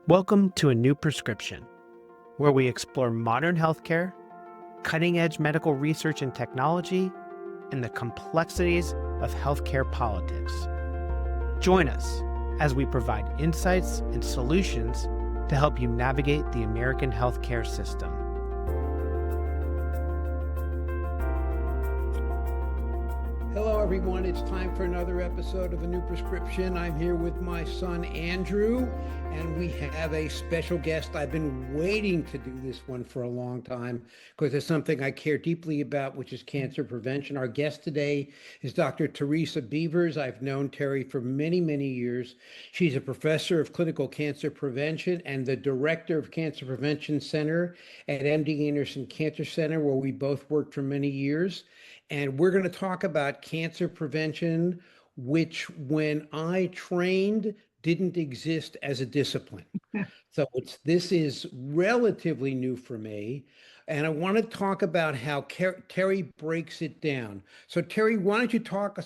Welcome to A New Prescription, where we explore modern healthcare, cutting-edge medical research and technology, and the complexities of healthcare politics. Join us as we provide insights and solutions to help you navigate the American healthcare system. Hello, everyone. It's time for another episode of A New Prescription. I'm here with my son, Andrew, and we have a special guest. I've been waiting to do this one for a long time because it's something I care deeply about, which is cancer prevention. Our guest today is Dr. Theresa Bevers. I've known Terry for many, many years. She's a professor of clinical cancer prevention and the director of Cancer Prevention Center at MD Anderson Cancer Center, where we both worked for many years. And we're going to talk about cancer prevention, which when I trained didn't exist as a discipline. So this is relatively new for me. And I want to talk about how Terry breaks it down. So Terry, why don't you talk to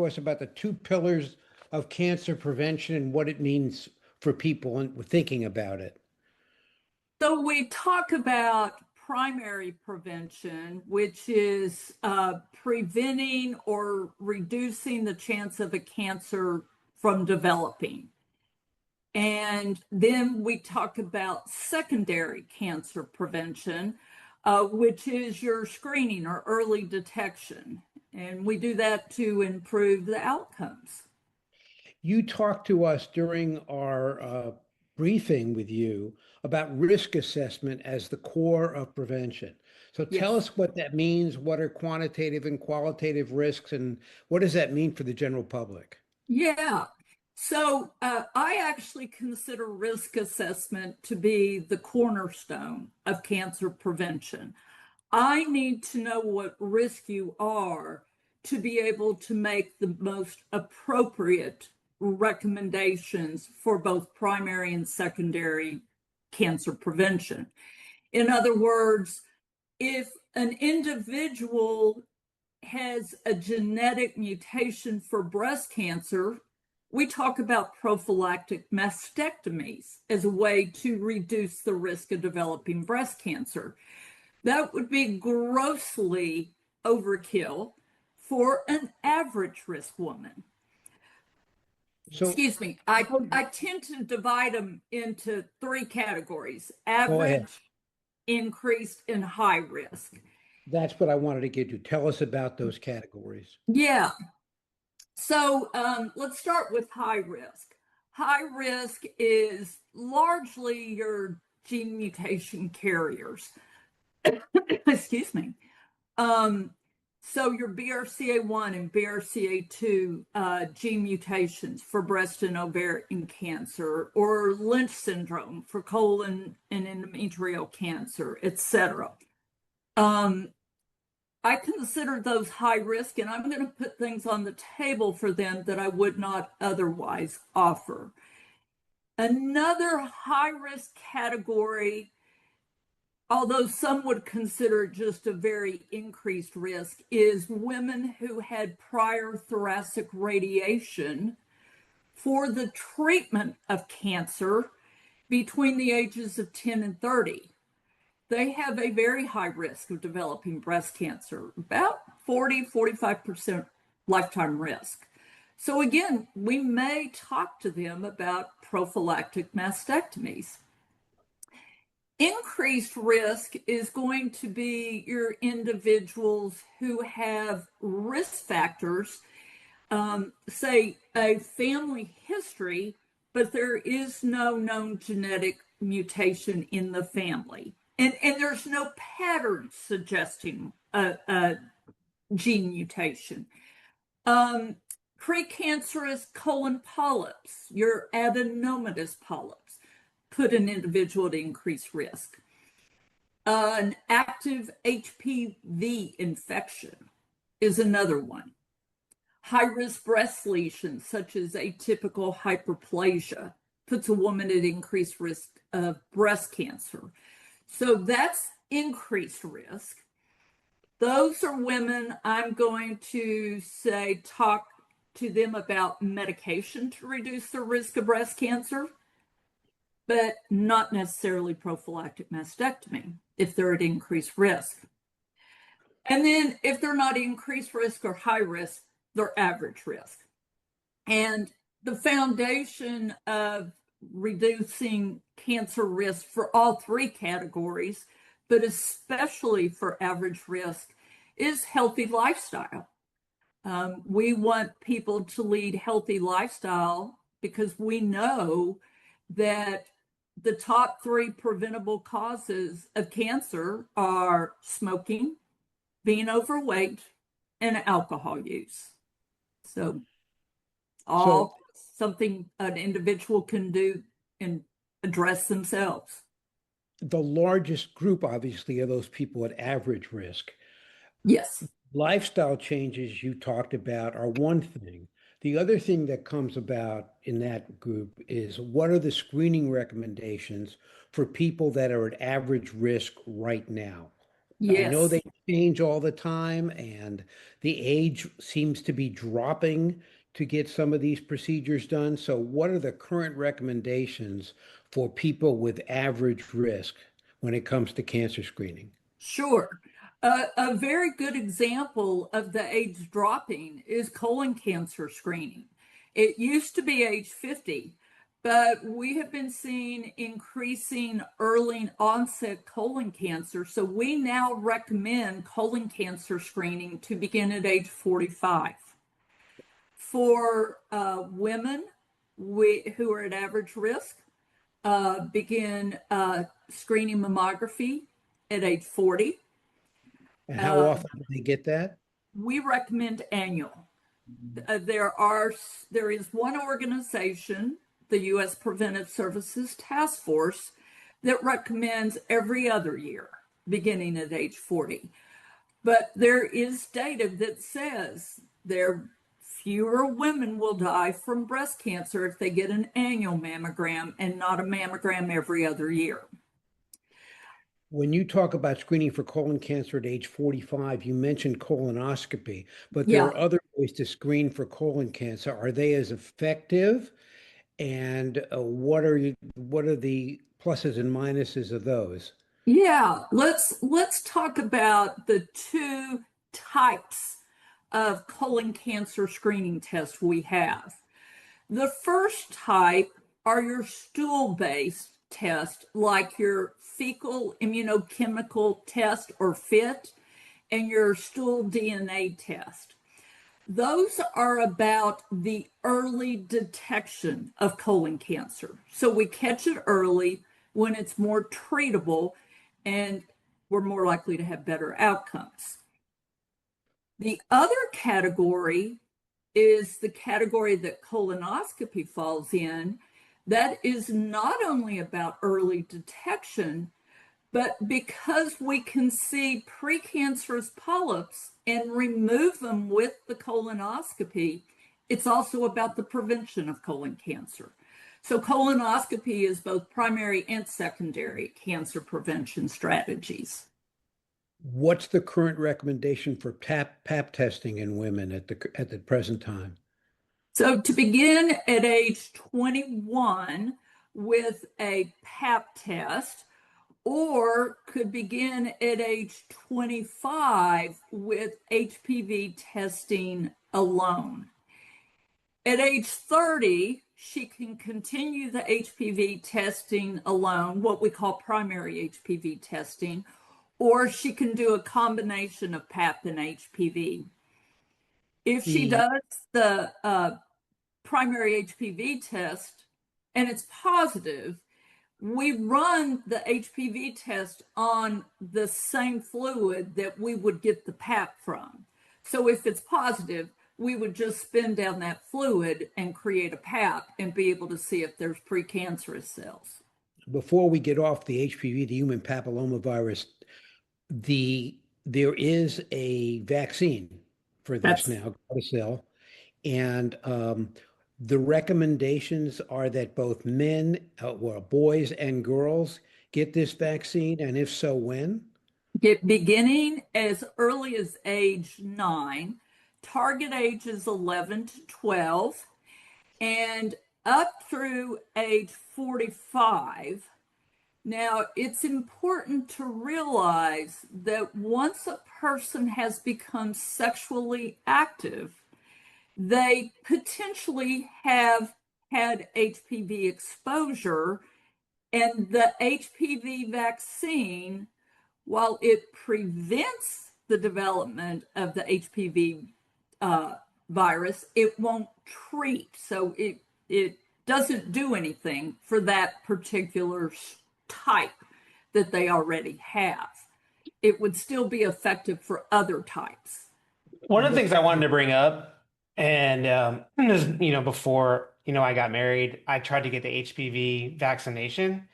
us about the two pillars of cancer prevention and what it means for people and thinking about it. So we talk about primary prevention, which is preventing or reducing the chance of a cancer from developing. And then we talk about secondary cancer prevention, which is your screening or early detection. And we do that to improve the outcomes. You talked to us during our briefing with you about risk assessment as the core of prevention. So tell us what that means. What are quantitative and qualitative risks, and what does that mean for the general public? Yeah. So I actually consider risk assessment to be the cornerstone of cancer prevention. I need to know what risk you are to be able to make the most appropriate recommendations for both primary and secondary cancer prevention. In other words, if an individual has a genetic mutation for breast cancer, we talk about prophylactic mastectomies as a way to reduce the risk of developing breast cancer. That would be grossly overkill for an average risk woman. Excuse me, I tend to divide them into three categories: average, increased, and high risk. That's what I wanted to get to. Tell us about those categories. Yeah. So let's start with high risk. High risk is largely your gene mutation carriers. Excuse me. So your BRCA1 and BRCA2 gene mutations for breast and ovarian cancer, or Lynch syndrome for colon and endometrial cancer, etc. I consider those high risk, and I'm going to put things on the table for them that I would not otherwise offer. Another high risk category, although some would consider it just a very increased risk, is women who had prior thoracic radiation for the treatment of cancer between the ages of 10 and 30. They have a very high risk of developing breast cancer, about 45% lifetime risk. So again, we may talk to them about prophylactic mastectomies. Increased risk is going to be your individuals who have risk factors, say a family history, but there is no known genetic mutation in the family. And there's no pattern suggesting a gene mutation. Precancerous colon polyps, your adenomatous polyps, put an individual at increased risk. An active HPV infection is another one. High-risk breast lesions, such as atypical hyperplasia, puts a woman at increased risk of breast cancer. So that's increased risk. Those are women I'm going to say talk to them about medication to reduce the risk of breast cancer. but not necessarily prophylactic mastectomy if they're at increased risk. And then if they're not increased risk or high risk, they're average risk. And the foundation of reducing cancer risk for all three categories, but especially for average risk, is healthy lifestyle. We want people to lead healthy lifestyle because we know that the top three preventable causes of cancer are smoking, being overweight, and alcohol use. So all something an individual can do and address themselves. The largest group, obviously, are those people at average risk. Yes. Lifestyle changes you talked about are one thing. The other thing that comes about in that group is what are the screening recommendations for people that are at average risk right now? I know Yes. they change all the time, and the age seems to be dropping to get some of these procedures done. So, what are the current recommendations for people with average risk when it comes to cancer screening? Sure. A very good example of the age dropping is colon cancer screening. It used to be age 50, but we have been seeing increasing early onset colon cancer. So we now recommend colon cancer screening to begin at age 45. For women who are at average risk, begin screening mammography at age 40. And how Uh, often do they get that? we recommend annual. There is one organization, the U.S. Preventive Services Task Force, that recommends every other year, beginning at age 40. But there is data that says there fewer women will die from breast cancer if they get an annual mammogram and not a mammogram every other year. When you talk about screening for colon cancer at age 45, you mentioned colonoscopy, but there Yeah, are other ways to screen for colon cancer. Are they as effective? And what are the pluses and minuses of those? yeah. Let's talk about the two types of colon cancer screening tests we have. The first type are your stool-based tests, like your fecal immunochemical test or FIT, and your stool DNA test. Those are about the early detection of colon cancer. So we catch it early when it's more treatable and we're more likely to have better outcomes. The other category is the category that colonoscopy falls in. That is not only about early detection, but because we can see precancerous polyps and remove them with the colonoscopy, it's also about the prevention of colon cancer. So colonoscopy is both primary and secondary cancer prevention strategies. What's the current recommendation for pap testing in women at the present time? So to begin at age 21 with a pap test, or could begin at age 25 with HPV testing alone. At age 30, she can continue the HPV testing alone, what we call primary HPV testing, or she can do a combination of PAP and HPV. If she The does the primary HPV test and it's positive, we run the HPV test on the same fluid that we would get the PAP from. So if it's positive, we would just spin down that fluid and create a PAP and be able to see if there's precancerous cells. Before we get off the HPV, the human papillomavirus, there is a vaccine for this That's now, Gardasil, and the recommendations are that both men, well, boys and girls get this vaccine, and if so, when? beginning as early as age 9, target age is 11 to 12. And up through age 45. Now, it's important to realize that once a person has become sexually active, they potentially have had HPV exposure, and the HPV vaccine, while it prevents the development of the HPV virus, it won't treat. So it doesn't do anything for that particular type that they already have. It would still be effective for other types. One of the things I wanted to bring up, and is, before, I got married, I tried to get the HPV vaccination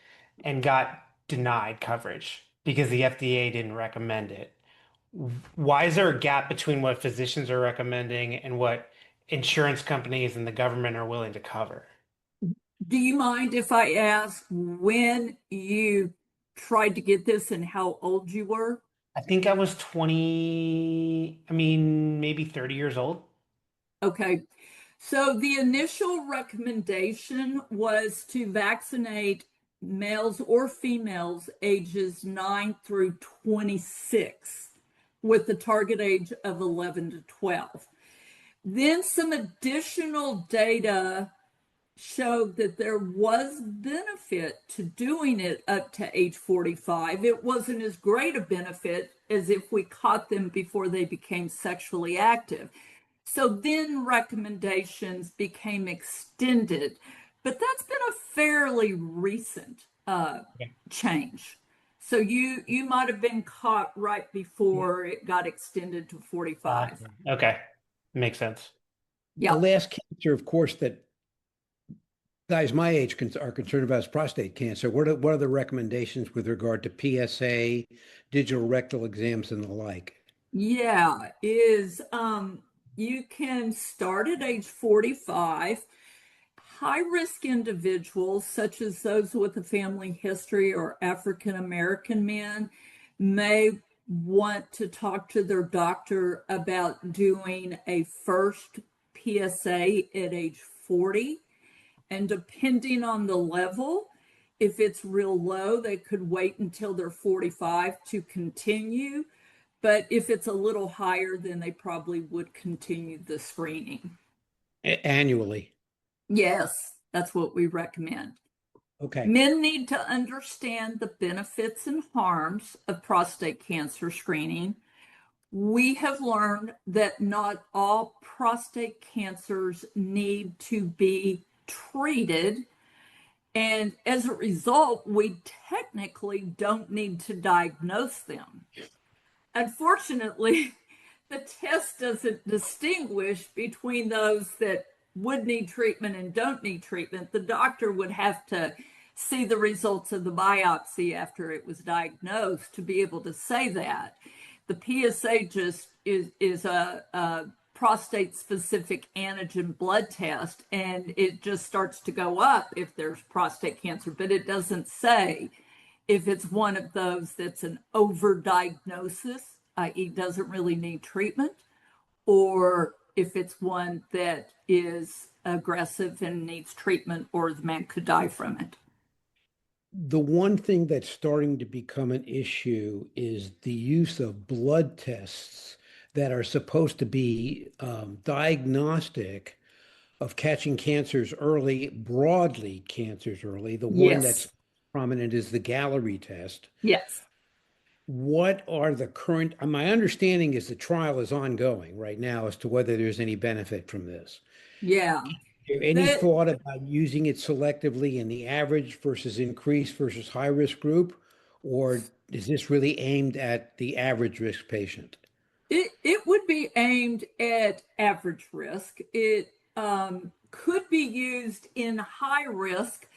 and got denied coverage because the FDA didn't recommend it. Why is there a gap between what physicians are recommending and what insurance companies and the government are willing to cover? Do you mind if I ask when you tried to get this and how old you were? I think I was 20, maybe 30 years old. Okay. So the initial recommendation was to vaccinate males or females ages 9 through 26 with the target age of 11 to 12. Then some additional data showed that there was benefit to doing it up to age 45. It wasn't as great a benefit as if we caught them before they became sexually active. So then recommendations became extended, but that's been a fairly recent change. So you might have been caught right before it got extended to 45. Okay, makes sense. The Yeah. last cancer, of course, that guys my age are concerned about is prostate cancer. What are the recommendations with regard to PSA, digital rectal exams, and the like? Yeah, is you can start at age 45. High risk individuals, such as those with a family history or African American men, may want to talk to their doctor about doing a first PSA at age 40. And depending on the level, if it's real low, they could wait until they're 45 to continue. But if it's a little higher, then they probably would continue the screening. Annually. Yes, that's what we recommend. Okay. Men need to understand the benefits and harms of prostate cancer screening. We have learned that not all prostate cancers need to be treated. And as a result, we technically don't need to diagnose them. Unfortunately, the test doesn't distinguish between those that would need treatment and don't need treatment. The doctor would have to see the results of the biopsy after it was diagnosed to be able to say that. The PSA just is a prostate specific antigen blood test, and it just starts to go up if there's prostate cancer, but it doesn't say if it's one of those that's an overdiagnosis, i.e., doesn't really need treatment, or if it's one that is aggressive and needs treatment, or the man could die from it. The one thing that's starting to become an issue is the use of blood tests that are supposed to be diagnostic of catching cancers early, broadly cancers early. The one Yes. that's prominent is the Gallery test. Yes. What are the current, my understanding is the trial is ongoing right now as to whether there's any benefit from this. Yeah. Any That, thought about using it selectively in the average versus increased versus high risk group? Or is this really aimed at the average risk patient? it would be aimed at average risk. It could be used in high risk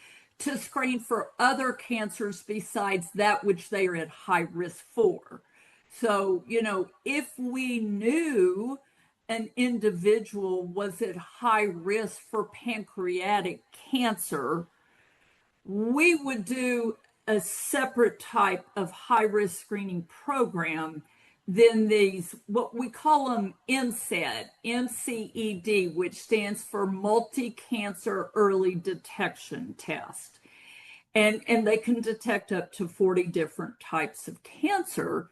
to screen for other cancers besides that which they are at high risk for. So, if we knew an individual was at high risk for pancreatic cancer, we would do a separate type of high risk screening program then these, what we call them MCED, MCED, which stands for multi-cancer early detection test. And they can detect up to 40 different types of cancer.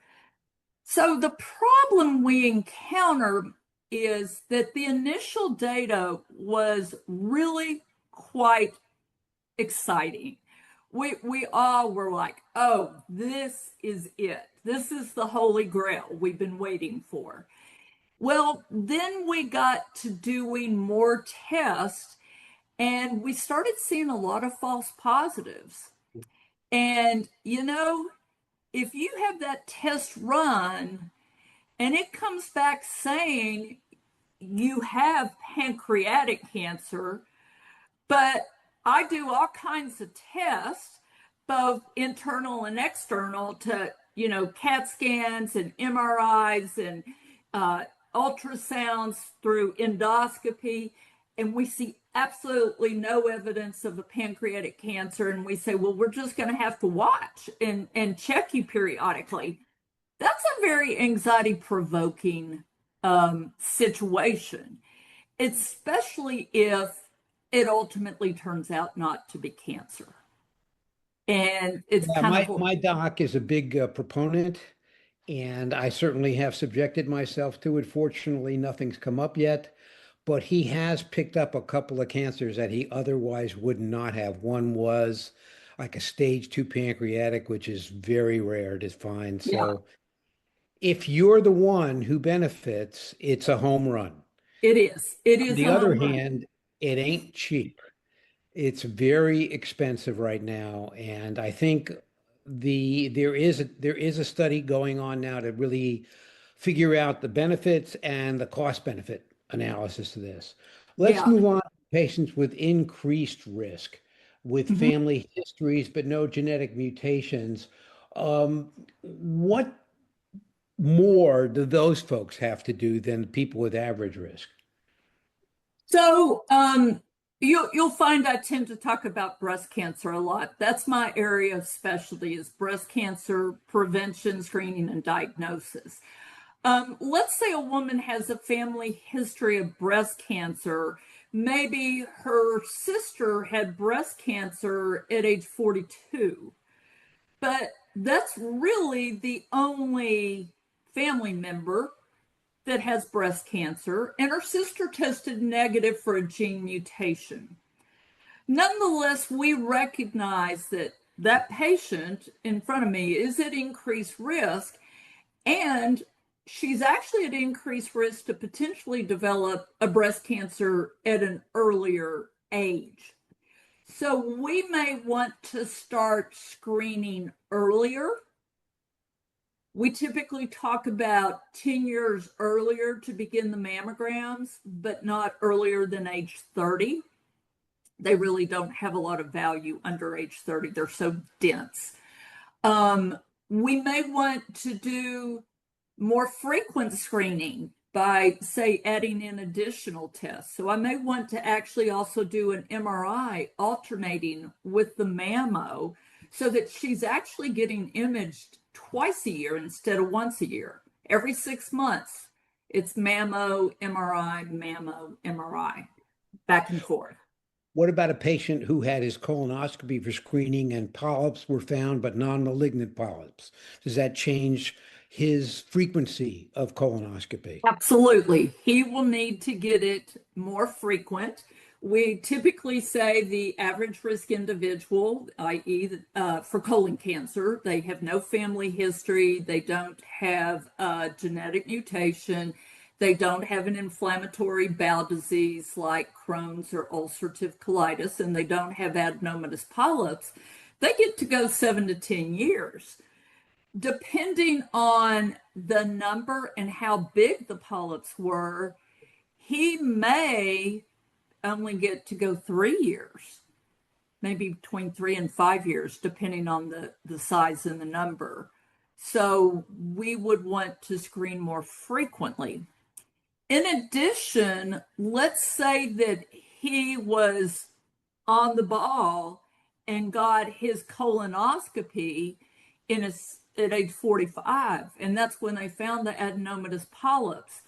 So the problem we encounter is that the initial data was really quite exciting. We all were like, oh, this is it. This is the holy grail we've been waiting for. Well, then we got to doing more tests and we started seeing a lot of false positives. And, if you have that test run and it comes back saying you have pancreatic cancer, but I do all kinds of tests, both internal and external, to, CAT scans and MRIs and ultrasounds through endoscopy, and we see absolutely no evidence of a pancreatic cancer. And we say, well, we're just going to have to watch and check you periodically. That's a very anxiety provoking situation, especially if it ultimately turns out not to be cancer. And it's Yeah, kind my doc is a big proponent, and I certainly have subjected myself to it. Fortunately, nothing's come up yet, but he has picked up a couple of cancers that he otherwise would not have. One was like a stage 2 pancreatic, which is very rare to find. yeah, So if you're the one who benefits, it's a home run. it is. It On is the a other home run. hand, it ain't cheap. It's very expensive right now, and I think there is a study going on now to really figure out the benefits and the cost benefit analysis of this. Let's Yeah. move on to patients with increased risk, with Mhm. family histories but no genetic mutations. What more do those folks have to do than people with average risk? So you'll find I tend to talk about breast cancer a lot. That's my area of specialty, is breast cancer prevention, screening, and diagnosis. Let's say a woman has a family history of breast cancer. Maybe her sister had breast cancer at age 42, but that's really the only family member that has breast cancer, and her sister tested negative for a gene mutation. Nonetheless, we recognize that that patient in front of me is at increased risk, and she's actually at increased risk to potentially develop a breast cancer at an earlier age. So we may want to start screening earlier. We typically talk about 10 years earlier to begin the mammograms, but not earlier than age 30. They really don't have a lot of value under age 30. They're so dense. We may want to do more frequent screening by, say, adding in additional tests. So I may want to actually also do an MRI alternating with the mammo so that she's actually getting imaged twice a year instead of once a year. Every 6 months, it's mammo, MRI, back and forth. What about a patient who had his colonoscopy for screening and polyps were found, but non-malignant polyps? Does that change his frequency of colonoscopy? Absolutely. He will need to get it more frequent. We typically say the average risk individual, i.e., for colon cancer, they have no family history, they don't have a genetic mutation, they don't have an inflammatory bowel disease like Crohn's or ulcerative colitis, and they don't have adenomatous polyps. They get to go 7 to 10 years. Depending on the number and how big the polyps were, he may only get to go 3 years, maybe between 3 and 5 years, depending on the size and the number. So we would want to screen more frequently. In addition, let's say that he was on the ball and got his colonoscopy in a at age 45, and that's when they found the adenomatous polyps.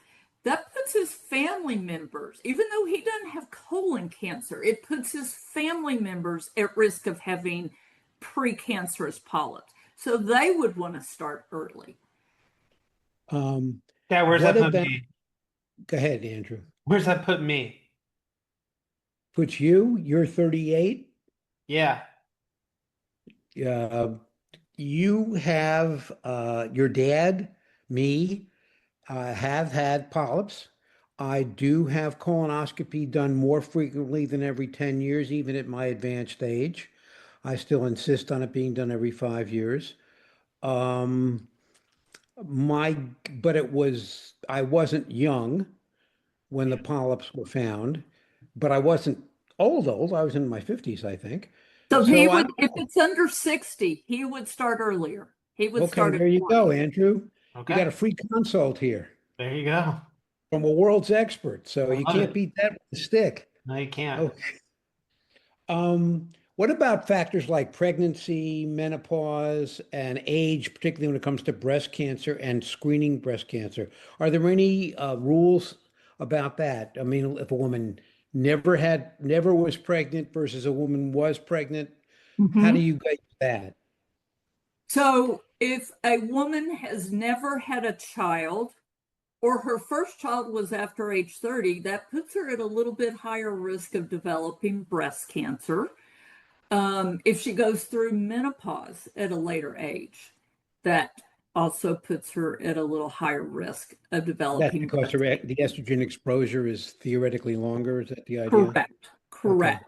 That puts his family members, even though he doesn't have colon cancer, it puts his family members at risk of having precancerous polyps. So they would want to start early. Yeah, where's What that put about, me? go ahead, Andrew. Where's that put me? Puts you, you're 38. Yeah. Uh, you have your dad, me, have had polyps. I do have colonoscopy done more frequently than every 10 years, even at my advanced age. I still insist on it being done every 5 years. Um, my, but I wasn't young when the polyps were found, but I wasn't old. I was in my 50s, I think. So he So I would, don't if know. it's under 60, he would start earlier. He would Okay, start at there you go, 40. Andrew. You got Okay. a free consult here There you go. from a world's expert. So I you love can't it. beat that with a stick. No, you can't. Okay. What about factors like pregnancy, menopause, and age, particularly when it comes to breast cancer and screening breast cancer? Are there any rules about that? I mean, if a woman never was pregnant versus a woman was pregnant, how do Mhm. you gauge that? So if a woman has never had a child, or her first child was after age 30, that puts her at a little bit higher risk of developing breast cancer. If she goes through menopause at a later age, that also puts her at a little higher risk of That's developing because breast the cancer. estrogen exposure is theoretically longer. Is that the idea? Correct. Okay. Correct.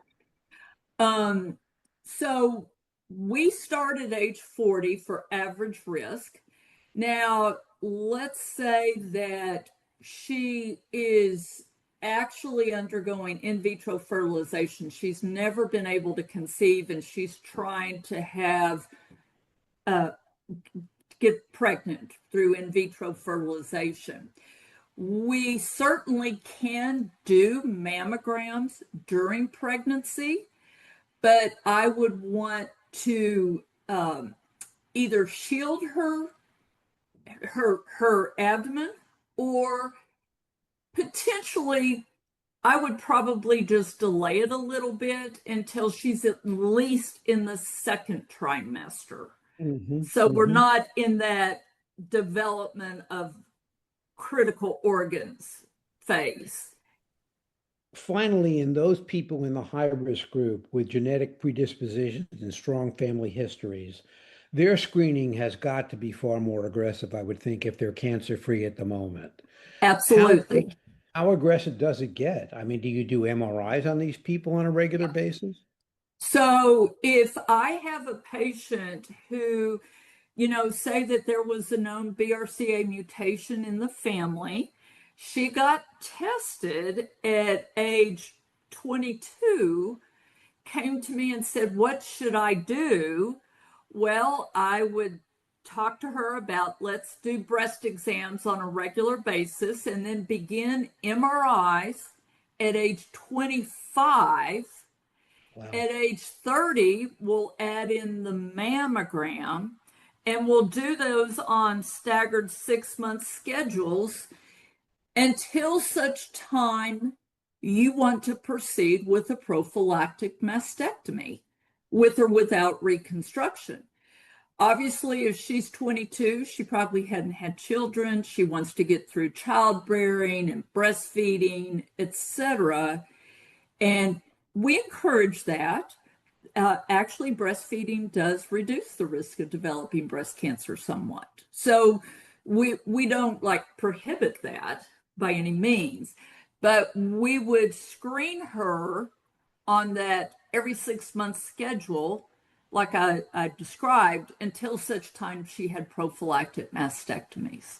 Um, so we start at age 40 for average risk. Now, let's say that she is actually undergoing in vitro fertilization. She's never been able to conceive and she's trying to have uh, get pregnant through in vitro fertilization. We certainly can do mammograms during pregnancy, but I would want to either shield her abdomen, or potentially I would probably just delay it a little bit until she's at least in the second trimester. Hmm. So we're Hmm. not in that development of critical organs phase. Finally, in those people in the high risk group with genetic predispositions and strong family histories, their screening has got to be far more aggressive, I would think, if they're cancer free at the moment. How Absolutely. how aggressive does it get? I mean, do you do MRIs on these people on a regular basis? So if I have a patient who, say that there was a known BRCA mutation in the family, she got tested at age 22, came to me and said, "What should I do?" Well, I would talk to her about, let's do breast exams on a regular basis and then begin MRIs at age 25. Wow. At age 30, we'll add in the mammogram, and we'll do those on staggered 6 month schedules until such time you want to proceed with a prophylactic mastectomy, with or without reconstruction. Obviously, if she's 22, she probably hadn't had children. She wants to get through childbearing and breastfeeding, etc. And we encourage that. Actually, breastfeeding does reduce the risk of developing breast cancer somewhat. So we don't like prohibit that by any means, but we would screen her on that every 6 month schedule, like I described, until such time she had prophylactic mastectomies.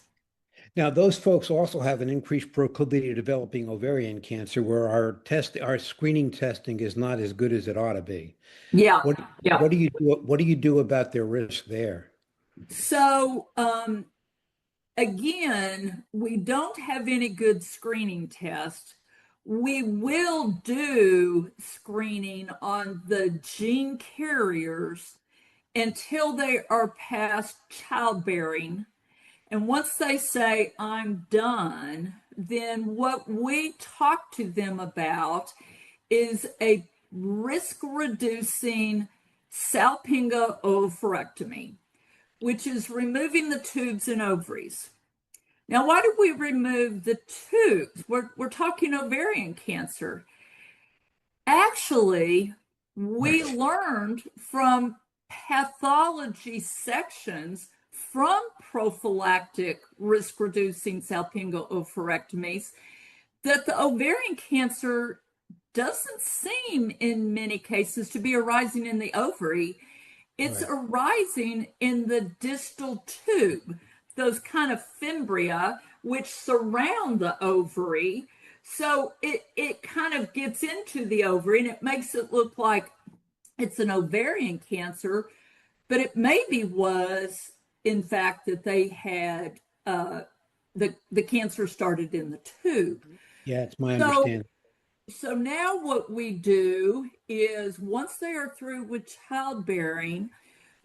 Now, those folks also have an increased proclivity of developing ovarian cancer, where our screening testing is not as good as it ought to be. Yeah, What yeah. what do you do about their risk there? So again, we don't have any good screening tests. We will do screening on the gene carriers until they are past childbearing. And once they say, I'm done, then what we talk to them about is a risk reducing salpingo oophorectomy, which is removing the tubes and ovaries. Now, why do we remove the tubes? We're talking ovarian cancer. Actually, we Right. learned from pathology sections from prophylactic risk reducing salpingo oophorectomies that the ovarian cancer doesn't seem in many cases to be arising in the ovary. It's Right. arising in the distal tube, those kind of fimbria which surround the ovary. So it kind of gets into the ovary and it makes it look like it's an ovarian cancer, but it maybe was, in fact, that they had the cancer started in the tube. Yeah, it's my So understanding. so now what we do is once they are through with childbearing,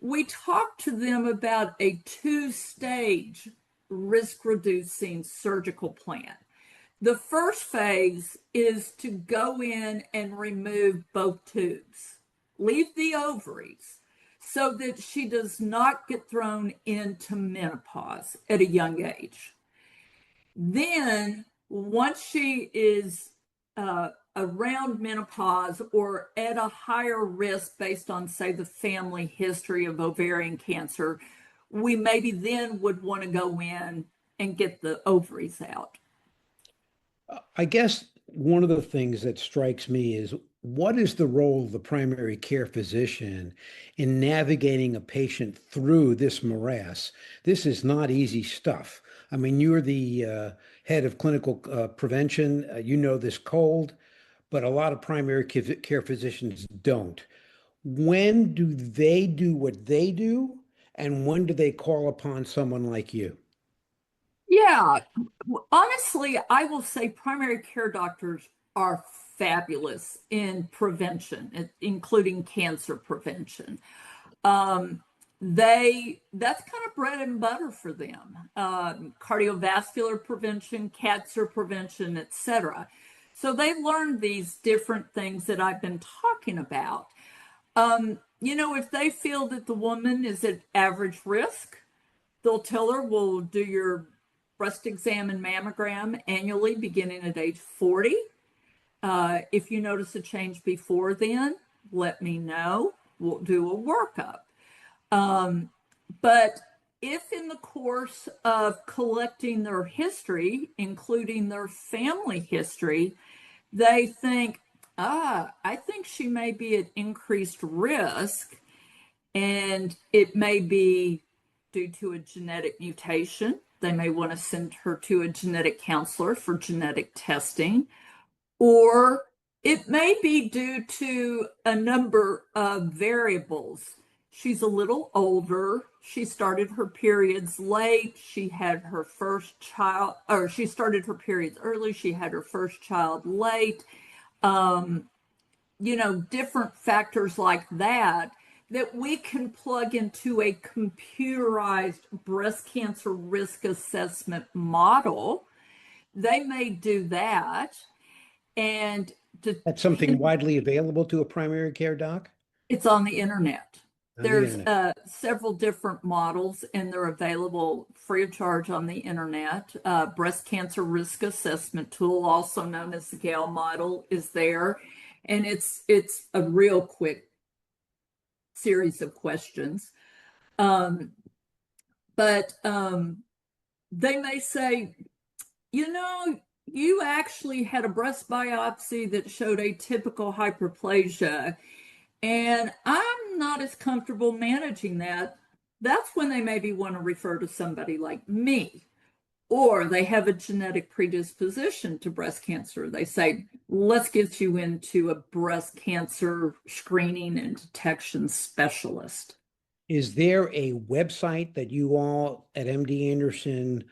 we talk to them about a two-stage risk reducing surgical plan. The first phase is to go in and remove both tubes, leave the ovaries so that she does not get thrown into menopause at a young age. Then, once she is around menopause or at a higher risk based on, say, the family history of ovarian cancer, we maybe then would want to go in and get the ovaries out. I guess one of the things that strikes me is what is the role of the primary care physician in navigating a patient through this morass? This is not easy stuff. I mean, you're the head of clinical prevention. You know this cold, but a lot of primary care physicians don't. When do they do what they do, and when do they call upon someone like you? Yeah, honestly, I will say primary care doctors are fabulous in prevention, including cancer prevention. Um, that's kind of bread and butter for them. Cardiovascular prevention, cancer prevention, etc. So they learned these different things that I've been talking about. If they feel that the woman is at average risk, they'll tell her, we'll do your breast exam and mammogram annually beginning at age 40. If you notice a change before then, let me know. We'll do a workup. But if in the course of collecting their history, including their family history, they think, I think she may be at increased risk, and it may be due to a genetic mutation. They may want to send her to a genetic counselor for genetic testing, or it may be due to a number of variables. She's a little older. She started her periods late. She had her first child, or she started her periods early. She had her first child late. Um, different factors like that that we can plug into a computerized breast cancer risk assessment model. They may do that. And That's something depending, widely available to a primary care doc it's on the internet. on the There's internet. several different models, and they're available free of charge on the internet. Breast cancer risk assessment tool, also known as the Gale model, is there, and it's a real quick series of questions. Um, but they may say, you know, you actually had a breast biopsy that showed atypical hyperplasia, and I'm not as comfortable managing that. That's when they maybe want to refer to somebody like me. Or they have a genetic predisposition to breast cancer. They say, let's get you into a breast cancer screening and detection specialist. Is there a website that you all at MD Anderson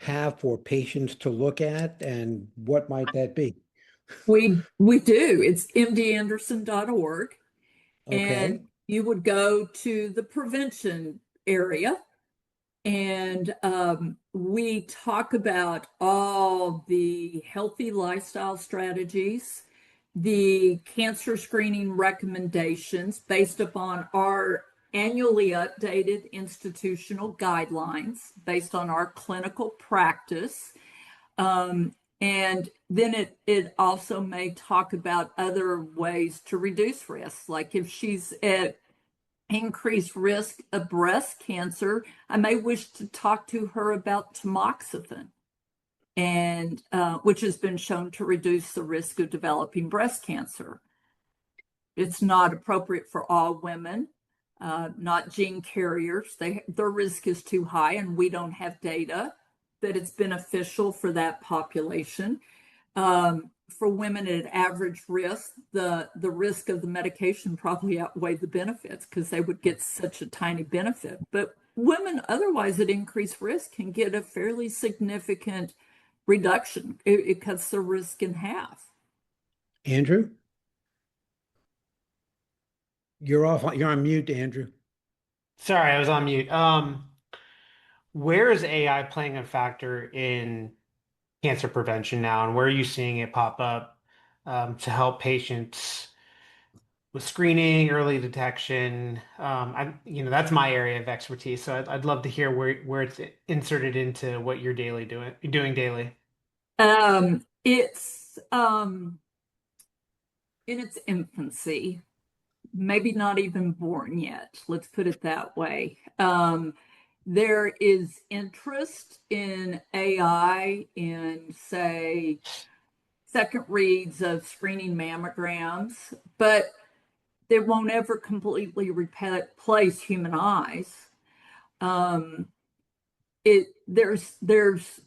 have for patients to look at, and what might that be? We do. It's mdanderson.org. And Okay. you would go to the prevention area, and we talk about all the healthy lifestyle strategies, the cancer screening recommendations based upon our annually updated institutional guidelines based on our clinical practice. And then it also may talk about other ways to reduce risk. Like if she's at increased risk of breast cancer, I may wish to talk to her about tamoxifen, and which has been shown to reduce the risk of developing breast cancer. It's not appropriate for all women, not gene carriers. Their risk is too high, and we don't have data that it's beneficial for that population. For women at average risk, the risk of the medication probably outweighed the benefits because they would get such a tiny benefit. But women otherwise at increased risk can get a fairly significant reduction. It cuts the risk in half. Andrew, you're off. You're on mute, Andrew. Sorry, I was on mute. Where is AI playing a factor in cancer prevention now, and where are you seeing it pop up to help patients with screening, early detection? That's my area of expertise, so I'd love to hear where it's inserted into what you're doing daily. It's in its infancy, maybe not even born yet. Let's put it that way. There is interest in AI in, say, second reads of screening mammograms, but they won't ever completely replace human eyes. There's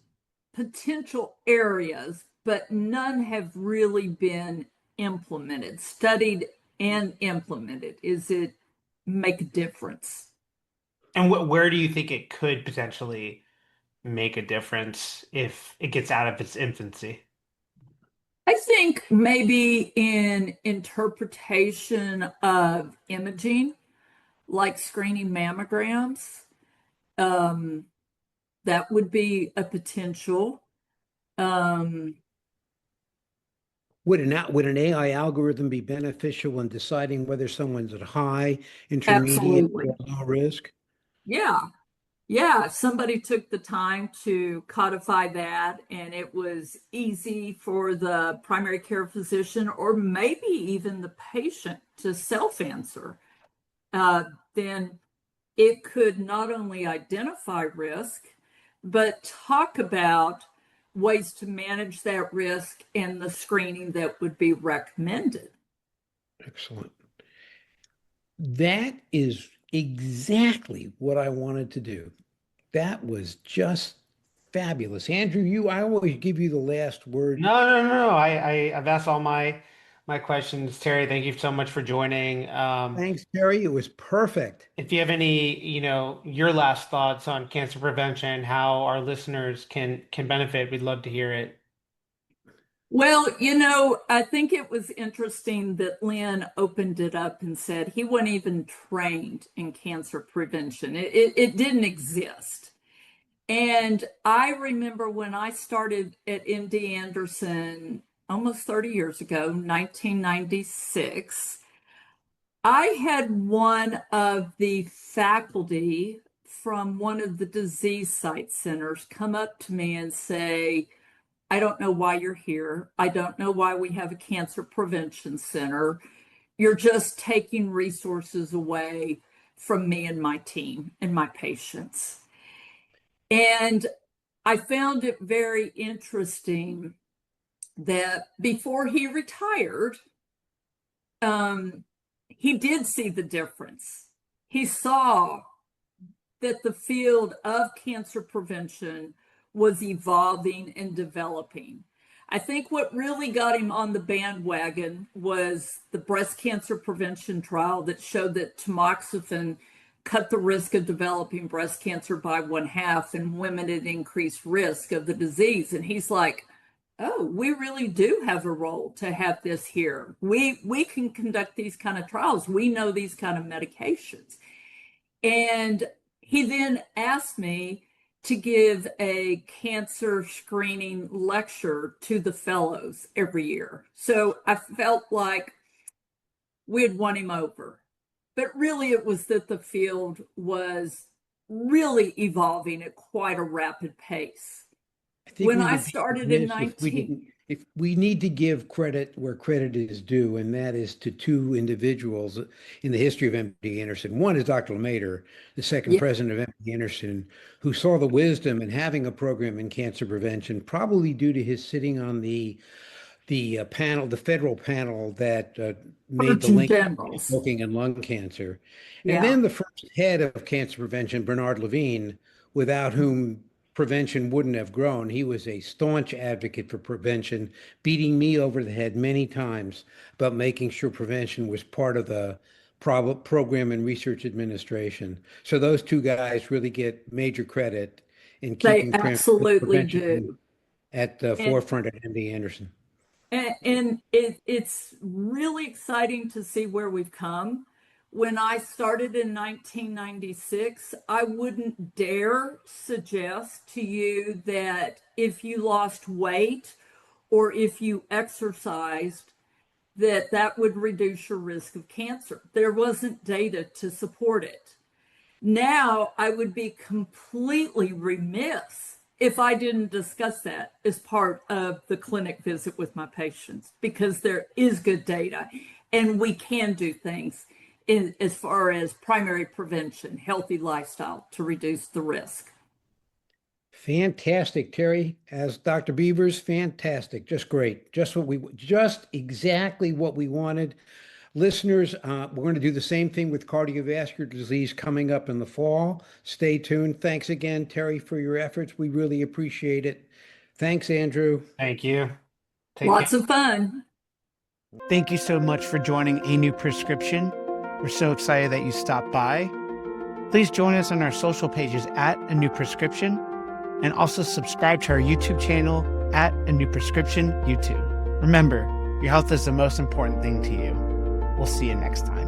potential areas, but none have really been implemented, studied and implemented. Is it make a difference? And where do you think it could potentially make a difference if it gets out of its infancy? I think maybe in interpretation of imaging, like screening mammograms, um, that would be a potential. Um, Would an AI algorithm be beneficial in deciding whether someone's at high, intermediate, Absolutely. or low risk? Yeah. Yeah. Somebody took the time to codify that, and it was easy for the primary care physician or maybe even the patient to self answer. Then it could not only identify risk, but talk about ways to manage that risk and the screening that would be recommended. Excellent. That is exactly what I wanted to do. That was just fabulous. Andrew, I always give you the last word. No, no, no, no. I've asked all my questions. Terry, thank you so much for joining. Thanks, Terry. It was perfect. If you have any, your last thoughts on cancer prevention, how our listeners can benefit, we'd love to hear it. Well, I think it was interesting that Lynn opened it up and said he wasn't even trained in cancer prevention. It didn't exist. And I remember when I started at MD Anderson almost 30 years ago, 1996, I had one of the faculty from one of the disease site centers come up to me and say, I don't know why you're here. I don't know why we have a cancer prevention center. You're just taking resources away from me and my team and my patients. And I found it very interesting that before he retired, he did see the difference. He saw that the field of cancer prevention was evolving and developing. I think what really got him on the bandwagon was the breast cancer prevention trial that showed that tamoxifen cut the risk of developing breast cancer by 1/2 in women at increased risk of the disease. And he's like, oh, we really do have a role to have this here. We can conduct these kind of trials. We know these kind of medications. And he then asked me to give a cancer screening lecture to the fellows every year. So I felt like we had won him over. But really, it was that the field was really evolving at quite a rapid pace. I think When we I would be started in remiss 19, if we need to give credit where credit is due, and that is to two individuals in the history of MD Anderson. One is Dr. LeMaitre, the second yeah, president of MD Anderson, who saw the wisdom in having a program in cancer prevention, probably due to his sitting on the panel, the federal panel that made the Surgeon link between Generals. smoking and lung cancer. And Yeah. then the first head of cancer prevention, Bernard Levine, without whom prevention wouldn't have grown. He was a staunch advocate for prevention, beating me over the head many times about making sure prevention was part of the program and research administration. So those two guys really get major credit in They keeping absolutely prevention do. at the And forefront at MD Anderson. it's really exciting to see where we've come. When I started in 1996, I wouldn't dare suggest to you that if you lost weight or if you exercised, that that would reduce your risk of cancer. There wasn't data to support it. Now, I would be completely remiss if I didn't discuss that as part of the clinic visit with my patients, because there is good data and we can do things as far as primary prevention, healthy lifestyle to reduce the risk. Fantastic, Terry. As Dr. Bevers, fantastic. Just great. Just exactly what we wanted. Listeners, we're going to do the same thing with cardiovascular disease coming up in the fall. Stay tuned. Thanks again, Terry, for your efforts. We really appreciate it. Thanks, Andrew. Thank you. Take care. Lots of fun. Thank you so much for joining A New Prescription. We're so excited that you stopped by. Please join us on our social pages at A New Prescription, and also subscribe to our YouTube channel at A New Prescription YouTube. Remember, your health is the most important thing to you. We'll see you next time.